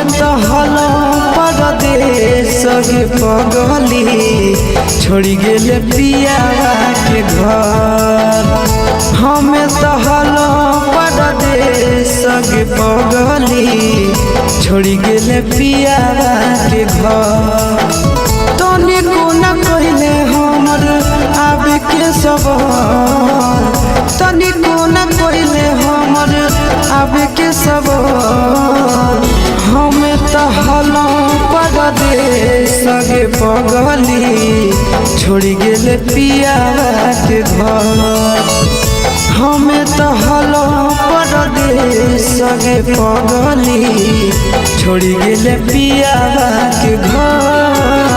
हमें तो हलो परदेश के पगली छोड़ी गेले पियावा के घर। हमें तो हलो परदेश के पगली छोड़ी गेले पियावा के घर। तोने को न कहले हमर आवे के सबर, तोने को न कहले हमर आवे के सबर। हमें तो हलो परदेश के पगली छोड़ी गेले पियावा के घर। हमें तो हलो परदेश के पगली छोड़ी गेले पियावा के घर।